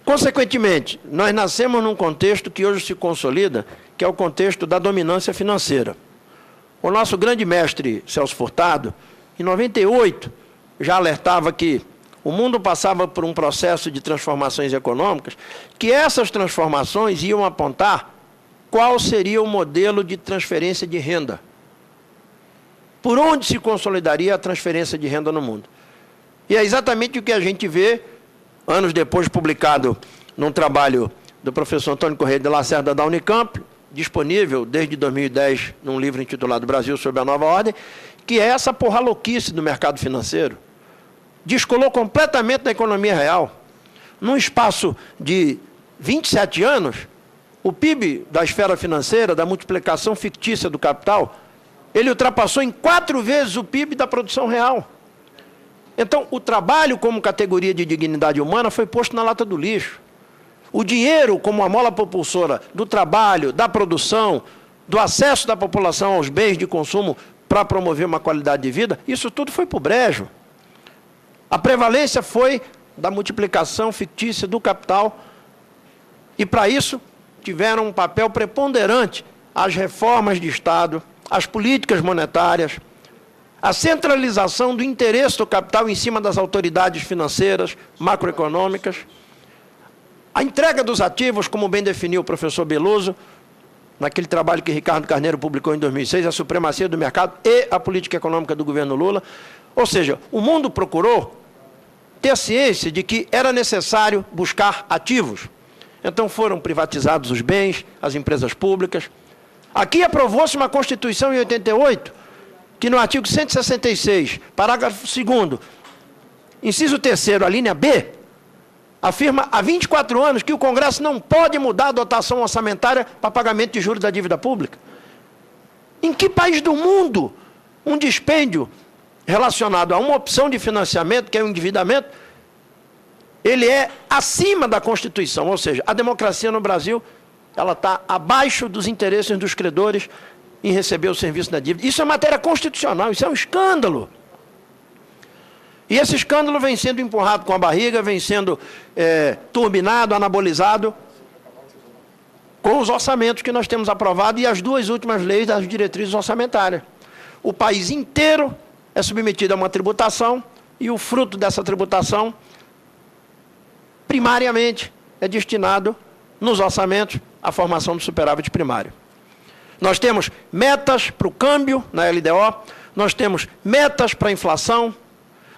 Consequentemente, nós nascemos num contexto que hoje se consolida, que é o contexto da dominância financeira. O nosso grande mestre Celso Furtado, em 98, já alertava que o mundo passava por um processo de transformações econômicas, que essas transformações iam apontar qual seria o modelo de transferência de renda. Por onde se consolidaria a transferência de renda no mundo. E é exatamente o que a gente vê, anos depois publicado num trabalho do professor Antônio Correia de Lacerda da Unicamp, disponível desde 2010 num livro intitulado Brasil sob a Nova Ordem, que é essa porra louquice do mercado financeiro. Descolou completamente da economia real. Num espaço de 27 anos, o PIB da esfera financeira, da multiplicação fictícia do capital, ele ultrapassou em 4 vezes o PIB da produção real. Então, o trabalho como categoria de dignidade humana foi posto na lata do lixo. O dinheiro como a mola propulsora do trabalho, da produção, do acesso da população aos bens de consumo para promover uma qualidade de vida, isso tudo foi para o brejo. A prevalência foi da multiplicação fictícia do capital e, para isso, tiveram um papel preponderante as reformas de Estado, as políticas monetárias, a centralização do interesse do capital em cima das autoridades financeiras, macroeconômicas, a entrega dos ativos, como bem definiu o professor Beloso, naquele trabalho que Ricardo Carneiro publicou em 2006, a supremacia do mercado e a política econômica do governo Lula. Ou seja, o mundo procurou ter ciência de que era necessário buscar ativos. Então foram privatizados os bens, as empresas públicas. Aqui aprovou-se uma Constituição em 88, que no artigo 166, parágrafo 2º, inciso 3º, a linha B, afirma há 24 anos que o Congresso não pode mudar a dotação orçamentária para pagamento de juros da dívida pública. Em que país do mundo um dispêndio relacionado a uma opção de financiamento, que é o endividamento, ele é acima da Constituição? Ou seja, a democracia no Brasil ela está abaixo dos interesses dos credores em receber o serviço da dívida. Isso é matéria constitucional, isso é um escândalo. E esse escândalo vem sendo empurrado com a barriga, vem sendo turbinado, anabolizado com os orçamentos que nós temos aprovado e as 2 últimas leis das diretrizes orçamentárias. O país inteiro é submetido a uma tributação e o fruto dessa tributação, primariamente, é destinado nos orçamentos à formação do superávit primário. Nós temos metas para o câmbio na LDO, nós temos metas para a inflação,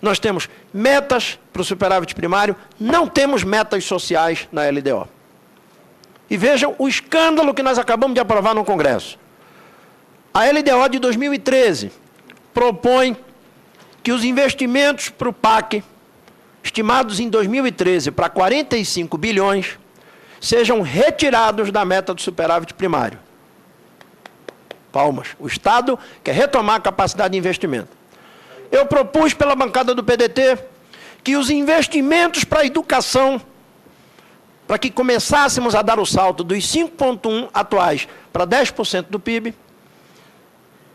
nós temos metas para o superávit primário, não temos metas sociais na LDO. E vejam o escândalo que nós acabamos de aprovar no Congresso. A LDO de 2013 propõe que os investimentos para o PAC, estimados em 2013 para 45 bilhões, sejam retirados da meta do superávit primário. Palmas. O Estado quer retomar a capacidade de investimento. Eu propus pela bancada do PDT que os investimentos para a educação, para que começássemos a dar o salto dos 5,1% atuais para 10% do PIB,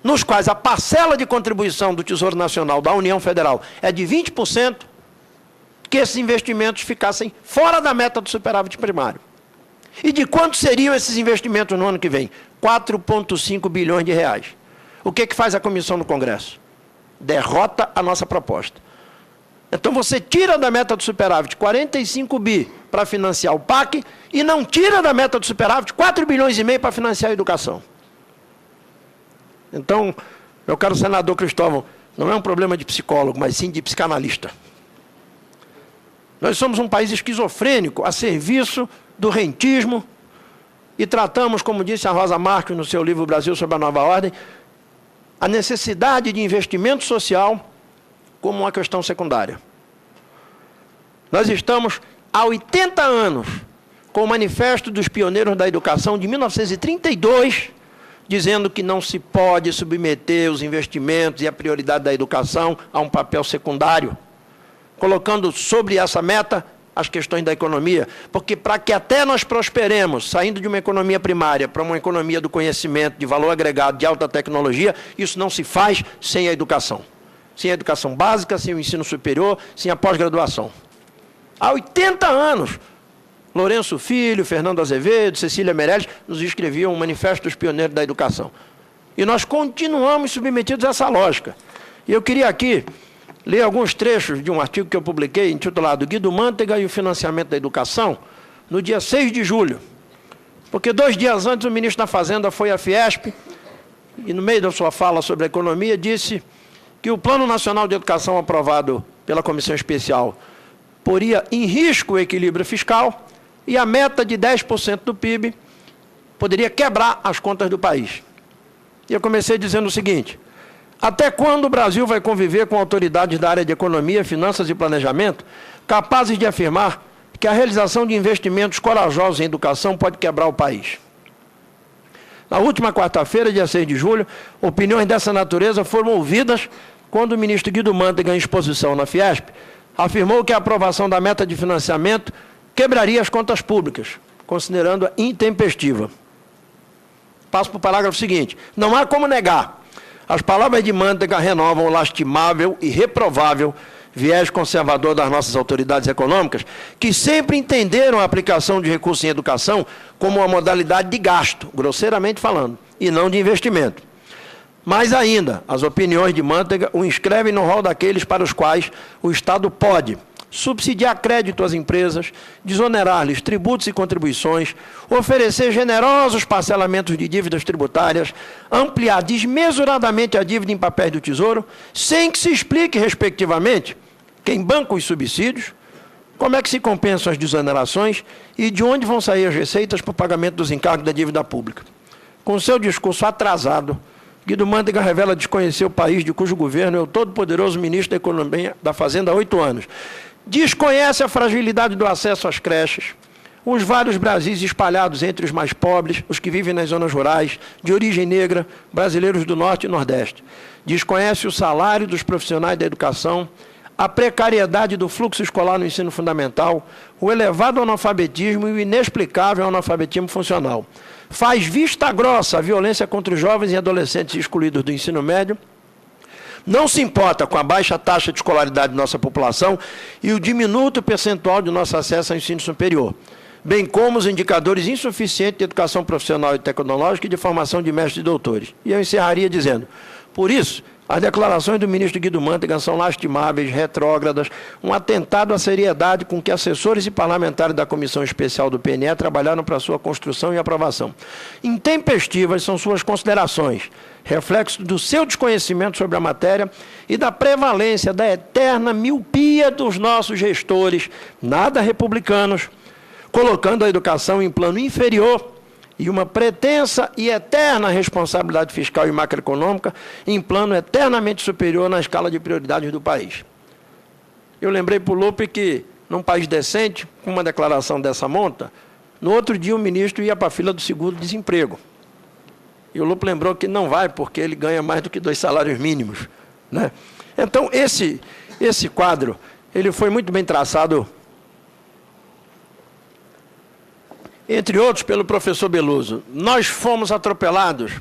nos quais a parcela de contribuição do Tesouro Nacional da União Federal é de 20%, que esses investimentos ficassem fora da meta do superávit primário. E de quanto seriam esses investimentos no ano que vem? 4,5 bilhões de reais. O que faz a comissão no Congresso? Derrota a nossa proposta. Então você tira da meta do superávit 45 bi para financiar o PAC e não tira da meta do superávit 4 bilhões e meio para financiar a educação. Então, meu caro senador Cristóvão, não é um problema de psicólogo, mas sim de psicanalista. Nós somos um país esquizofrênico a serviço do rentismo e tratamos, como disse a Rosa Marques no seu livro Brasil sob a Nova Ordem, a necessidade de investimento social como uma questão secundária. Nós estamos há 80 anos com o Manifesto dos Pioneiros da Educação de 1932, dizendo que não se pode submeter os investimentos e a prioridade da educação a um papel secundário, colocando sobre essa meta as questões da economia, porque para que até nós prosperemos, saindo de uma economia primária para uma economia do conhecimento, de valor agregado, de alta tecnologia, isso não se faz sem a educação. sem a educação básica, sem o ensino superior, sem a pós-graduação. Há 80 anos, Lourenço Filho, Fernando Azevedo, Cecília Meirelles nos escreviam um manifesto dos pioneiros da educação. E nós continuamos submetidos a essa lógica. E eu queria aqui ler alguns trechos de um artigo que eu publiquei, intitulado Guido Mantega e o Financiamento da Educação, no dia 6 de julho. Porque 2 dias antes o ministro da Fazenda foi à Fiesp e, no meio da sua fala sobre a economia, disse que o Plano Nacional de Educação aprovado pela Comissão Especial poria em risco o equilíbrio fiscal e a meta de 10% do PIB poderia quebrar as contas do país. E eu comecei dizendo o seguinte: até quando o Brasil vai conviver com autoridades da área de economia, finanças e planejamento capazes de afirmar que a realização de investimentos corajosos em educação pode quebrar o país? Na última quarta-feira, dia 6 de julho, opiniões dessa natureza foram ouvidas quando o ministro Guido Mantega, em exposição na Fiesp, afirmou que a aprovação da meta de financiamento quebraria as contas públicas, considerando-a intempestiva. Passo para o parágrafo seguinte. Não há como negar. As palavras de Mantega renovam o lastimável e reprovável viés conservador das nossas autoridades econômicas, que sempre entenderam a aplicação de recursos em educação como uma modalidade de gasto, grosseiramente falando, e não de investimento. Mais ainda, as opiniões de Mantega o inscrevem no rol daqueles para os quais o Estado pode subsidiar crédito às empresas, desonerar-lhes tributos e contribuições, oferecer generosos parcelamentos de dívidas tributárias, ampliar desmesuradamente a dívida em papéis do Tesouro, sem que se explique, respectivamente, quem banca os subsídios, como é que se compensam as desonerações e de onde vão sair as receitas para o pagamento dos encargos da dívida pública. Com seu discurso atrasado, Guido Mantega revela desconhecer o país de cujo governo é o todo-poderoso ministro da Economia da Fazenda há 8 anos. Desconhece a fragilidade do acesso às creches, os vários Brasis espalhados entre os mais pobres, os que vivem nas zonas rurais, de origem negra, brasileiros do Norte e Nordeste. Desconhece o salário dos profissionais da educação, a precariedade do fluxo escolar no ensino fundamental, o elevado analfabetismo e o inexplicável analfabetismo funcional. Faz vista grossa a violência contra os jovens e adolescentes excluídos do ensino médio, não se importa com a baixa taxa de escolaridade de nossa população e o diminuto percentual de nosso acesso ao ensino superior, bem como os indicadores insuficientes de educação profissional e tecnológica e de formação de mestres e doutores. E eu encerraria dizendo, por isso, as declarações do ministro Guido Mantega são lastimáveis, retrógradas, um atentado à seriedade com que assessores e parlamentares da Comissão Especial do PNE trabalharam para sua construção e aprovação. Intempestivas são suas considerações, reflexo do seu desconhecimento sobre a matéria e da prevalência da eterna miopia dos nossos gestores, nada republicanos, colocando a educação em plano inferior e uma pretensa e eterna responsabilidade fiscal e macroeconômica em plano eternamente superior na escala de prioridades do país. Eu lembrei para o Lupe que, num país decente, com uma declaração dessa monta, no outro dia o ministro ia para a fila do seguro-desemprego. E o Lupe lembrou que não vai, porque ele ganha mais do que 2 salários mínimos, né? Então, esse quadro, ele foi muito bem traçado, entre outros, pelo professor Beluso. Nós fomos atropelados,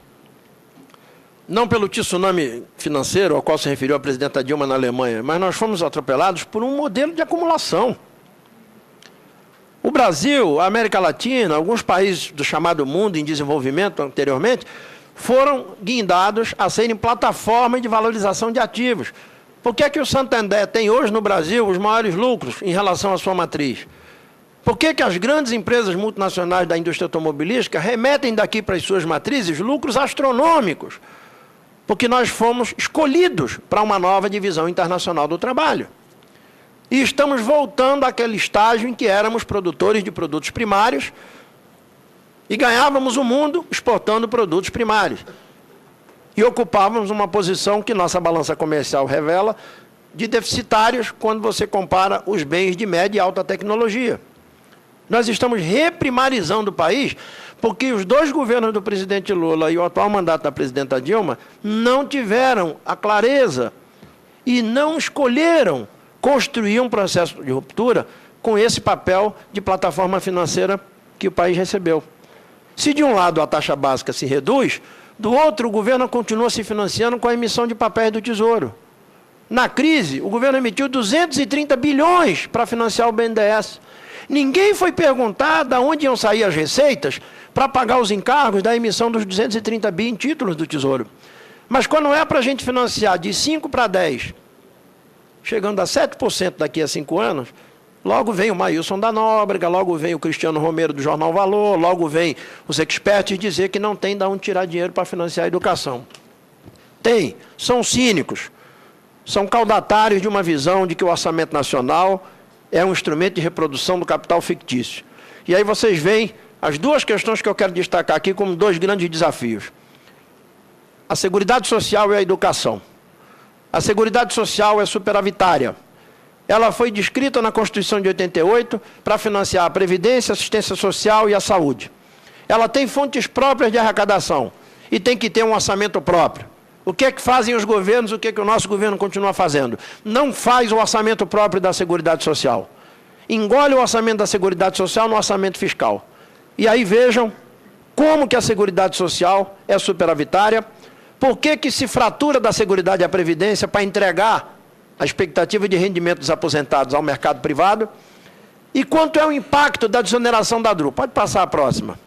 não pelo tsunami financeiro, ao qual se referiu a presidenta Dilma na Alemanha, mas nós fomos atropelados por um modelo de acumulação. O Brasil, a América Latina, alguns países do chamado mundo em desenvolvimento anteriormente, foram guindados a serem plataformas de valorização de ativos. Por que é que o Santander tem hoje no Brasil os maiores lucros em relação à sua matriz? Por que que as grandes empresas multinacionais da indústria automobilística remetem daqui para as suas matrizes lucros astronômicos? Porque nós fomos escolhidos para uma nova divisão internacional do trabalho. E estamos voltando àquele estágio em que éramos produtores de produtos primários e ganhávamos o mundo exportando produtos primários. E ocupávamos uma posição que nossa balança comercial revela de deficitários quando você compara os bens de média e alta tecnologia. Nós estamos reprimarizando o país porque os 2 governos do presidente Lula e o atual mandato da presidenta Dilma não tiveram a clareza e não escolheram construir um processo de ruptura com esse papel de plataforma financeira que o país recebeu. Se de um lado a taxa básica se reduz, do outro o governo continua se financiando com a emissão de papéis do Tesouro. Na crise, o governo emitiu 230 bilhões para financiar o BNDES. Ninguém foi perguntar de onde iam sair as receitas para pagar os encargos da emissão dos 230 bi em títulos do Tesouro. Mas quando é para a gente financiar de 5 para 10, chegando a 7% daqui a 5 anos, logo vem o Maílson da Nóbrega, logo vem o Cristiano Romero do Jornal Valor, logo vem os experts dizer que não tem de onde tirar dinheiro para financiar a educação. Tem, são cínicos, são caudatários de uma visão de que o orçamento nacional é um instrumento de reprodução do capital fictício. E aí vocês veem as duas questões que eu quero destacar aqui como dois grandes desafios. A Seguridade Social e a educação. A Seguridade Social é superavitária. Ela foi descrita na Constituição de 88 para financiar a Previdência, a Assistência Social e a Saúde. Ela tem fontes próprias de arrecadação e tem que ter um orçamento próprio. O que é que fazem os governos, o que é que o nosso governo continua fazendo? Não faz o orçamento próprio da Seguridade Social. Engole o orçamento da Seguridade Social no orçamento fiscal. E aí vejam como que a Seguridade Social é superavitária, por que se fratura da Seguridade e a Previdência para entregar a expectativa de rendimento dos aposentados ao mercado privado, e quanto é o impacto da desoneração da DRU. Pode passar a próxima.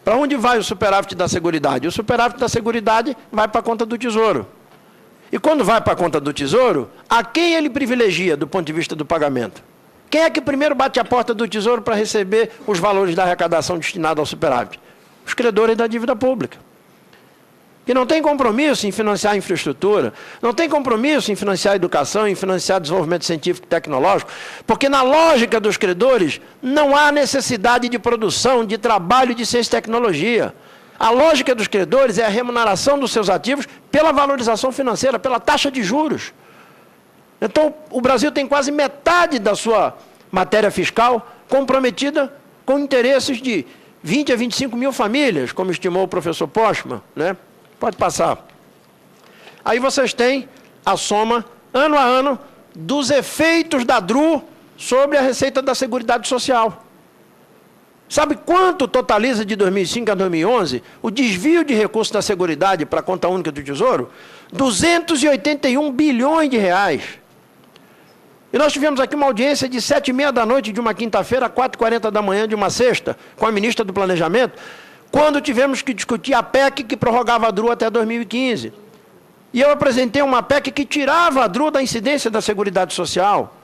Para onde vai o superávit da Seguridade? O superávit da Seguridade vai para a conta do Tesouro. E quando vai para a conta do Tesouro, a quem ele privilegia do ponto de vista do pagamento? Quem é que primeiro bate a porta do Tesouro para receber os valores da arrecadação destinada ao superávit? Os credores da dívida pública. Que não tem compromisso em financiar a infraestrutura, não tem compromisso em financiar a educação, em financiar o desenvolvimento científico e tecnológico, porque na lógica dos credores não há necessidade de produção, de trabalho de ciência e tecnologia. A lógica dos credores é a remuneração dos seus ativos pela valorização financeira, pela taxa de juros. Então, o Brasil tem quase metade da sua matéria fiscal comprometida com interesses de 20 a 25 mil famílias, como estimou o professor Postman, né? Pode passar. Aí vocês têm a soma, ano a ano, dos efeitos da DRU sobre a receita da Seguridade Social. Sabe quanto totaliza de 2005 a 2011 o desvio de recursos da Seguridade para a conta única do Tesouro? 281 bilhões de reais. E nós tivemos aqui uma audiência de 7h30 da noite de uma quinta-feira a 4h40 da manhã de uma sexta, com a ministra do Planejamento, quando tivemos que discutir a PEC que prorrogava a DRU até 2015. E eu apresentei uma PEC que tirava a DRU da incidência da Seguridade Social,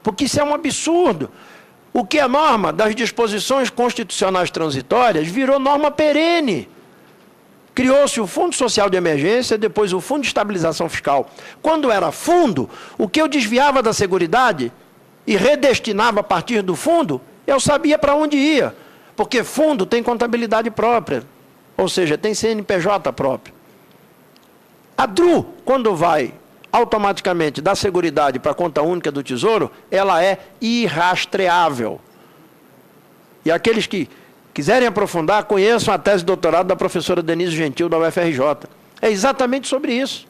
porque isso é um absurdo. O que é norma das disposições constitucionais transitórias virou norma perene. Criou-se o Fundo Social de Emergência, depois o Fundo de Estabilização Fiscal. Quando era fundo, o que eu desviava da Seguridade e redestinava a partir do fundo, eu sabia para onde ia. Porque fundo tem contabilidade própria, ou seja, tem CNPJ próprio. A DRU, quando vai automaticamente da Seguridade para a conta única do Tesouro, ela é irrastreável. E aqueles que quiserem aprofundar, conheçam a tese de doutorado da professora Denise Gentil, da UFRJ. É exatamente sobre isso.